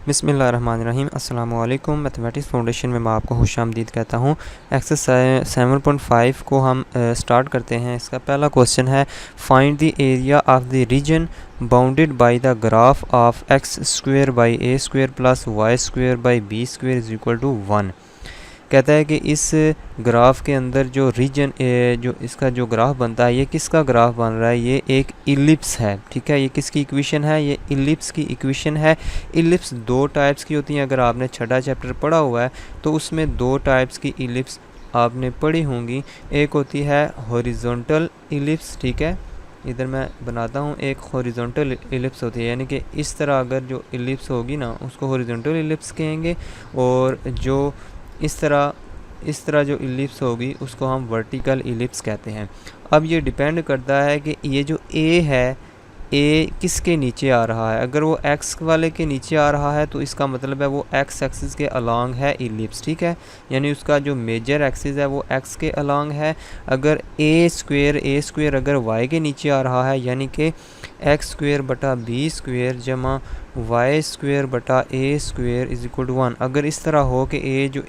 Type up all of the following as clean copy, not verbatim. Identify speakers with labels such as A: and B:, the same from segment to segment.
A: बिस्मिल्लाहिर्रहमानिर्रहीम। अस्सलाम वालेकुम। मैथमेटिक्स फाउंडेशन में मैं आपको खुशामदीद कहता हूँ। एक्सरसाइज 7.5 को हम स्टार्ट करते हैं। इसका पहला क्वेश्चन है, find the area of the region bounded by the graph of x square by a square plus y square by b square is equal to 1। कहता है कि इस ग्राफ के अंदर जो रीजन जो इसका जो ग्राफ बनता है, ये किसका ग्राफ बन रहा है? ये एक इलिप्स है। ठीक है, ये किसकी इक्वेशन है? ये इलिप्स की इक्वेशन है। इलिप्स दो टाइप्स की होती हैं। अगर आपने छठा चैप्टर पढ़ा हुआ है तो उसमें दो टाइप्स की इलिप्स आपने पढ़ी होंगी। एक होती है हॉरिजॉन्टल इलिप्स, ठीक है, इधर मैं बनाता हूँ। एक हॉरिजॉन्टल इलिप्स होती है, यानी कि इस तरह अगर जो इलिप्स होगी ना उसको हॉरिजॉन्टल इलिप्स कहेंगे, और जो इस तरह जो इलिप्स होगी उसको हम वर्टिकल इलिप्स कहते हैं। अब ये डिपेंड करता है कि ये जो ए है, ए किसके नीचे आ रहा है। अगर वो एक्स वाले के नीचे आ रहा है तो इसका मतलब है वो एक्स एक्सिस के अलोंग है इलिप्स, ठीक है, यानी उसका जो मेजर एक्सिस है वो एक्स के अलोंग है। अगर ए स्क्वेयर अगर वाई के नीचे आ रहा है, यानी कि एक्स स्क्वेयर बटा बी स्क्वेयर जमा वाई स्क्वेयर बटा ए स्क्वेयर इज इक्वल टू 1। अगर इस तरह हो कि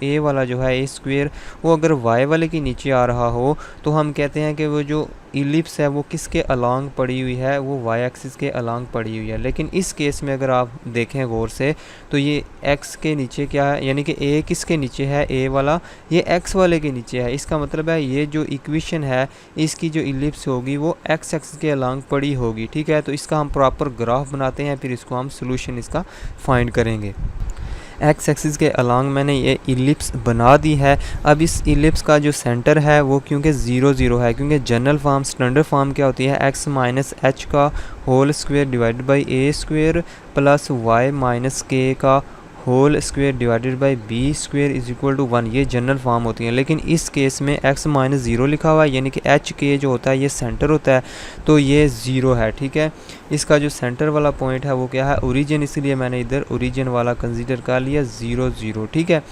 A: ए वाला जो है ए स्क्वेयर वो अगर वाई वाले के नीचे आ रहा हो तो हम कहते हैं कि वो जो इलिप्स है वो किसके अलोंग पड़ी हुई है? वो वाई एक्सिस के अलोंग पड़ी हुई है। लेकिन इस केस में अगर आप देखें गौर से तो ये एक्स के नीचे क्या है, यानी कि ए किसके नीचे है? ए वाला ये एक्स वाले के नीचे है। इसका मतलब है ये जो इक्वेशन है इसकी जो इलिप्स होगी वो एक्स एक्सिस के अलोंग पड़ी होगी। ठीक है, तो इसका हम प्रॉपर ग्राफ बनाते हैं, फिर इसको हम सोल्यूशन इसका फाइंड करेंगे। एक्स एक्सिस के अलोंग मैंने ये इलिप्स बना दी है। अब इस इलिप्स का जो सेंटर है वो क्योंकि 0 0 है, क्योंकि जनरल फॉर्म स्टैंडर्ड फॉर्म क्या होती है? एक्स माइनस एच का whole square divided by a square plus y minus k का whole square divided by b square is equal to 1। ये जनरल फॉर्म होती है। लेकिन इस केस में x माइनस 0 लिखा हुआ है, यानी कि एच के जो होता है ये सेंटर होता है, तो ये 0 है। ठीक है, इसका जो सेंटर वाला पॉइंट है वो क्या है? ओरिजिन, इसलिए मैंने इधर ओरिजिन वाला कंसीडर कर लिया 0 0। ठीक है,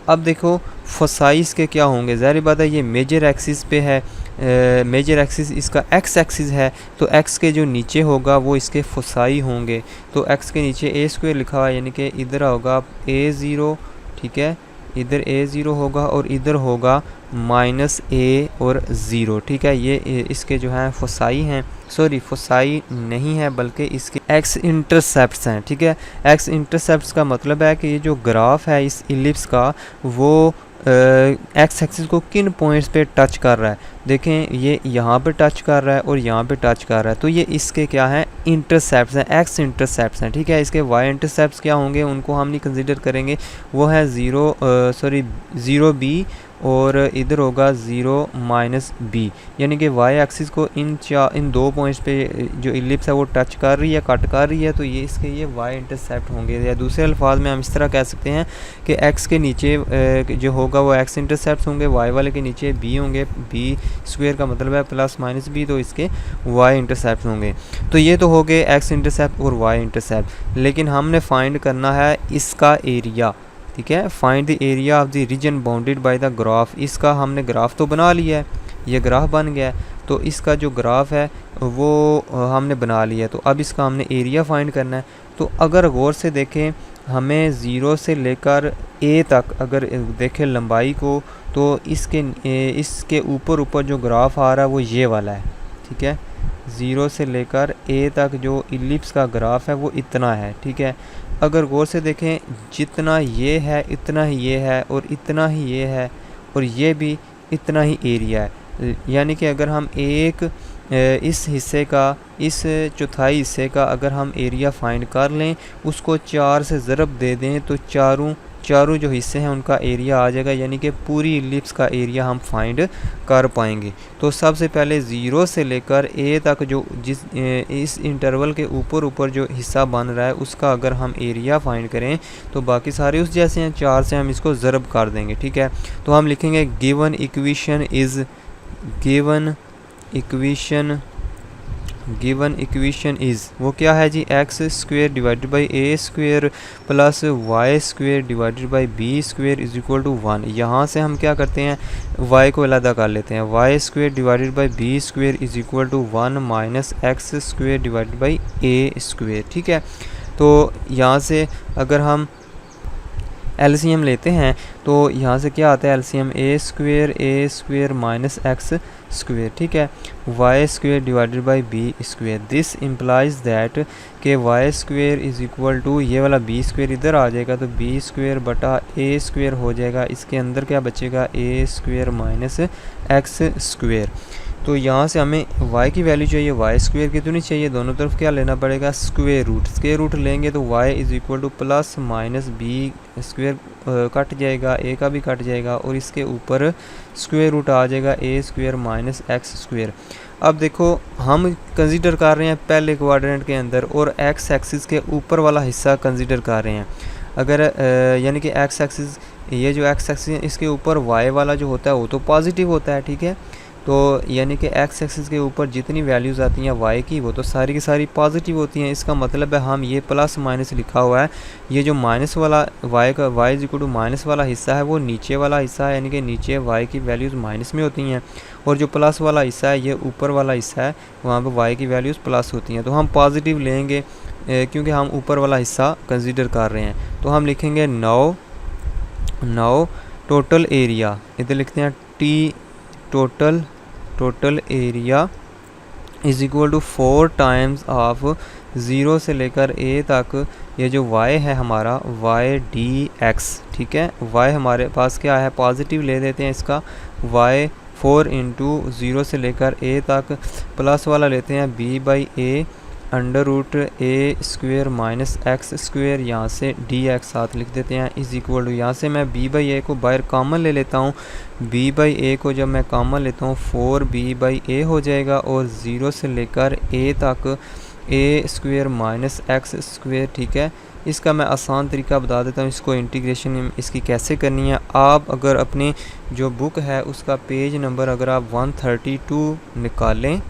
A: अब देखो फोसाइस के क्या होंगे। ज़ाहिर बात है ये मेजर एक्सिस पे है, मेजर एक्सिस इसका एक्स एक्सिस है, तो एक्स के जो नीचे होगा वो इसके फोसाई होंगे। तो एक्स के नीचे ए स्क्वायर लिखा हुआ है, यानी कि इधर होगा A0, ठीक है, इधर A0 होगा और इधर होगा माइनस ए और 0। ठीक है, ये इसके जो हैं फोसाई हैं, सॉरी फोसाई नहीं है बल्कि इसके एक्स इंटरसेप्ट्स हैं। ठीक है, एक्स इंटरसेप्ट्स का मतलब है कि ये जो ग्राफ है इस इलिप्स का वो एक्स एक्सिस को किन पॉइंट्स पे टच कर रहा है। देखें ये यहाँ पे टच कर रहा है और यहाँ पे टच कर रहा है, तो ये इसके क्या हैं? इंटरसेप्ट्स हैं, एक्स इंटरसेप्ट्स हैं। ठीक है, इसके वाई इंटरसेप्ट्स क्या होंगे उनको हम नहीं कंसीडर करेंगे, वो है 0 b और इधर होगा 0 माइनस बी, यानी कि वाई एक्सिस को इन दो पॉइंट्स पे जो इलिप्स है वो टच कर रही है, कट कर रही है, तो ये इसके ये वाई इंटरसेप्ट होंगे। या दूसरे अल्फाज में हम इस तरह कह सकते हैं कि एक्स के नीचे जो होगा वो एक्स इंटरसेप्ट होंगे, वाई वाले के नीचे बी होंगे, बी स्क्वेयर का मतलब है प्लस माइनस बी, तो इसके वाई इंटरसेप्ट होंगे। तो ये तो हो गए एक्स इंटरसेप्ट और वाई इंटरसेप्ट। लेकिन हमने फाइंड करना है इसका एरिया। ठीक है, find the area of the region bounded by the graph. इसका हमने ग्राफ तो बना लिया है, ये ग्राफ बन गया है, तो इसका जो ग्राफ है वो हमने बना लिया है। तो अब इसका हमने एरिया फाइंड करना है। तो अगर गौर से देखें, हमें 0 से लेकर a तक अगर देखें लंबाई को, तो इसके ऊपर जो ग्राफ आ रहा है वो ये वाला है। ठीक है, 0 से लेकर a तक जो इलिप्स का ग्राफ है वो इतना है। ठीक है, अगर गौर से देखें जितना ये है इतना ही ये है और इतना ही ये है और ये भी इतना ही एरिया है। यानी कि अगर हम इस हिस्से का, इस चौथाई हिस्से का अगर हम एरिया फाइंड कर लें, उसको 4 से ज़रब दे दें तो चारों जो हिस्से हैं उनका एरिया आ जाएगा, यानी कि पूरी इलिप्स का एरिया हम फाइंड कर पाएंगे। तो सबसे पहले 0 से लेकर a तक जो इस इंटरवल के ऊपर जो हिस्सा बन रहा है उसका अगर हम एरिया फाइंड करें तो बाकी सारे उस जैसे हैं, 4 से हम इसको ज़रब कर देंगे। ठीक है, तो हम लिखेंगे गिवन इक्वेशन इज़ वो क्या है जी? X square divided by a square plus y square divided by b square is equal to 1। यहाँ से हम क्या करते हैं, वाई को अलग कर लेते हैं। Y square divided by b square is equal to 1 minus x square divided by a square. ठीक है, तो यहाँ से अगर हम एलसीएम लेते हैं तो यहाँ से क्या आता है LCM a square minus x square, ठीक है, y square divided by b square. This implies that के y square is equal to ये वाला बी स्क्वेयर इधर आ जाएगा तो बी स्क्वेयर बटा ए स्क्वेयर हो जाएगा। इसके अंदर क्या बचेगा ए स्क्वेयर माइनस एक्स स्क्वेयर। तो यहाँ से हमें y की वैल्यू चाहिए, वाई स्क्वेयर की तो नहीं चाहिए, दोनों तरफ क्या लेना पड़ेगा स्क्वेयर रूट लेंगे तो y is equal to plus minus b square cut जाएगा, a का भी कट जाएगा और इसके ऊपर स्क्वेयर रूट आ जाएगा ए स्क्वेयर माइनस एक्स स्क्वेयर। अब देखो हम कंसीडर कर रहे हैं पहले क्वाड्रेंट के अंदर और एक्स एक्सिस के ऊपर वाला हिस्सा कंसीडर कर रहे हैं। अगर यानी कि एक्स एक्सिस, ये जो एक्स एक्सिस है इसके ऊपर y वाला जो होता है वो तो पॉजिटिव होता है, ठीक है, तो यानी कि एक्स एक्सिस के ऊपर जितनी वैल्यूज़ आती हैं y की वो तो सारी की सारी पॉजिटिव होती हैं। इसका मतलब है हम ये प्लस माइनस लिखा हुआ है, ये जो माइनस वाला y का y is equal to minus वाला हिस्सा है वो नीचे वाला हिस्सा है, यानी कि नीचे y की वैल्यूज़ माइनस में होती हैं और जो प्लस वाला हिस्सा है ये ऊपर वाला हिस्सा है वहाँ पर y की वैल्यूज़ प्लस होती हैं। तो हम पॉजिटिव लेंगे क्योंकि हम ऊपर वाला हिस्सा कंसिडर कर रहे हैं। तो हम लिखेंगे नाउ टोटल एरिया, इधर लिखते हैं T total area is equal to 4 times of 0 से लेकर a तक ये जो y है हमारा y dx, ठीक है, y हमारे पास क्या है पॉजिटिव ले देते हैं इसका, y 4 इंटू 0 से लेकर a तक प्लस वाला लेते हैं b by a under root a square minus x square, यहाँ से डी एक्स साथ लिख देते हैं इज़ इक्वल टू, यहाँ से मैं b बाई ए को बाहर कॉमन ले लेता हूँ, b बाई ए को जब मैं कॉमन लेता हूँ 4b बाई ए हो जाएगा और 0 से लेकर a तक ए स्क्वेयर माइनस एक्स स्क्वेयर, ठीक है। इसका मैं आसान तरीका बता देता हूँ, इसको इंटीग्रेशन इसकी कैसे करनी है। आप अगर अपनी जो बुक है उसका पेज नंबर अगर आप 132 निकालें,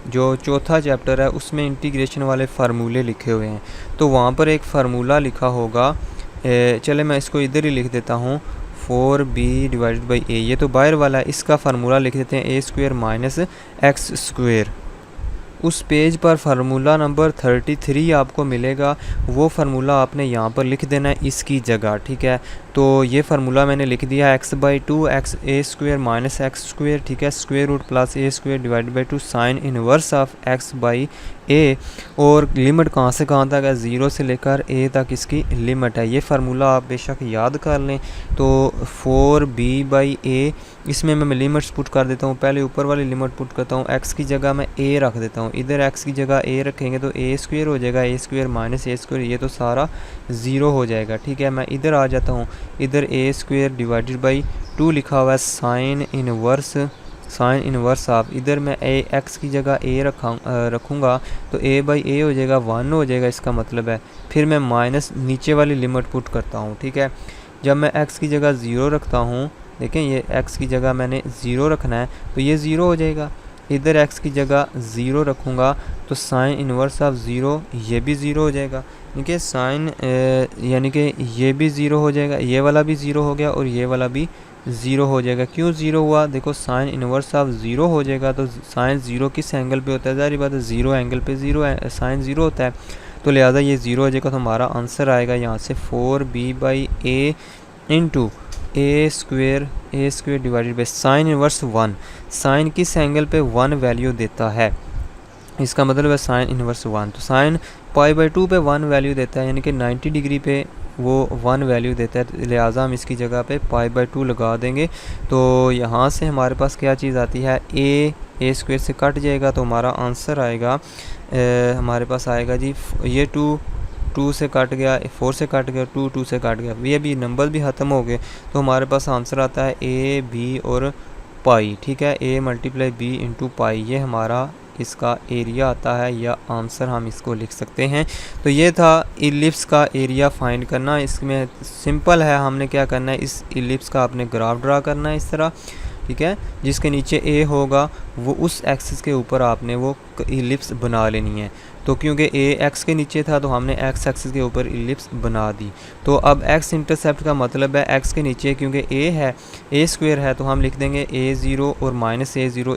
A: जो चौथा चैप्टर है उसमें इंटीग्रेशन वाले फार्मूले लिखे हुए हैं, तो वहाँ पर एक फार्मूला लिखा होगा, चले मैं इसको इधर ही लिख देता हूँ 4b डिवाइडेड बाई ए, ये तो बाहर वाला है, इसका फार्मूला लिख देते हैं ए स्क्वेयर माइनस एक्स स्क्वेयर। उस पेज पर फार्मूला नंबर 33 आपको मिलेगा, वो फार्मूला आपने यहाँ पर लिख देना है इसकी जगह, ठीक है। तो ये फार्मूला मैंने लिख दिया x by 2 x a square minus x square, ठीक है, square root plus a square divided by 2 sine inverse of x by a, और लिमिट कहाँ से कहाँ तक है 0 से लेकर a तक इसकी लिमिट है। ये फार्मूला आप बेशक याद कर लें। तो 4b बाई ए, इसमें मैं लिमिट्स पुट कर देता हूँ, पहले ऊपर वाली लिमिट पुट करता हूँ, x की जगह मैं a रख देता हूँ, इधर x की जगह a रखेंगे तो a स्क्वेयर हो जाएगा, a square minus A square, ये तो सारा 0 हो जाएगा, ठीक है। मैं इधर आ जाता हूँ, इधर a स्क्वेयर डिवाइडेड बाई 2 लिखा हुआ है साइन इनवर्स ऑफ, इधर मैं x की जगह a रखूँगा तो a बाई ए हो जाएगा 1 हो जाएगा, इसका मतलब है। फिर मैं माइनस नीचे वाली लिमिट पुट करता हूँ, ठीक है। जब मैं x की जगह 0 रखता हूँ, देखें ये x की जगह मैंने 0 रखना है तो ये 0 हो जाएगा, इधर x की जगह 0 रखूँगा तो साइन इनवर्स ऑफ 0 ये भी 0 हो जाएगा, देखिए साइन यानी कि ये भी 0 हो जाएगा, ये वाला भी 0 हो गया और ये वाला भी 0 हो जाएगा। क्यों 0 हुआ, देखो साइन इनवर्स ऑफ 0 हो जाएगा तो साइन 0 किस एंगल पे होता है, ज़ाहिर बात है 0 एंगल पे साइन 0 होता है, तो लिहाजा ये 0 हो जाएगा। तो हमारा आंसर आएगा यहाँ से 4b by a into a square divided by sine inverse 1, sine किस एंगल पे 1 वैल्यू देता है, इसका मतलब है साइन इनवर्स 1, तो साइन पाई बाई 2 पे 1 वैल्यू देता है, यानी कि 90 डिग्री पे वो 1 वैल्यू देता है, तो लिहाजा हम इसकी जगह पे पाई बाई 2 लगा देंगे। तो यहाँ से हमारे पास क्या चीज़ आती है, ए स्क्वेयर से कट जाएगा तो हमारा आंसर आएगा हमारे पास आएगा जी, ये 2 से कट गया, 4 से कट गया, 2 से कट गया, ये भी नंबर भी ख़त्म हो गए, तो हमारे पास आंसर आता है ए बी और पाई, ठीक है, a multiply B into pi, ये हमारा इसका एरिया आता है या आंसर हम इसको लिख सकते हैं। तो ये था इलिप्स का एरिया फाइंड करना। इसमें सिंपल है, हमने क्या करना है, इस इलिप्स का आपने ग्राफ ड्रा करना है इस तरह, ठीक है, जिसके नीचे ए होगा वो उस एक्सिस के ऊपर आपने वो इलिप्स बना लेनी है। तो क्योंकि ए एक्स के नीचे था तो हमने एक्स एक्सिस के ऊपर इलिप्स बना दी। तो अब एक्स इंटरसेप्ट का मतलब है एक्स के नीचे, क्योंकि ए है, ए स्क्वायर है, तो हम लिख देंगे a0 और -a0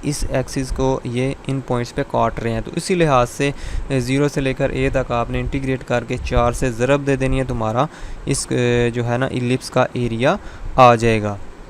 A: इस एक्सिस को ये इन पॉइंट्स पे काट रहे हैं। तो इसी लिहाज से 0 से लेकर a तक आपने इंटीग्रेट करके 4 से ज़रब दे देनी है, तुम्हारा इस जो है ना इलिप्स का एरिया आ जाएगा।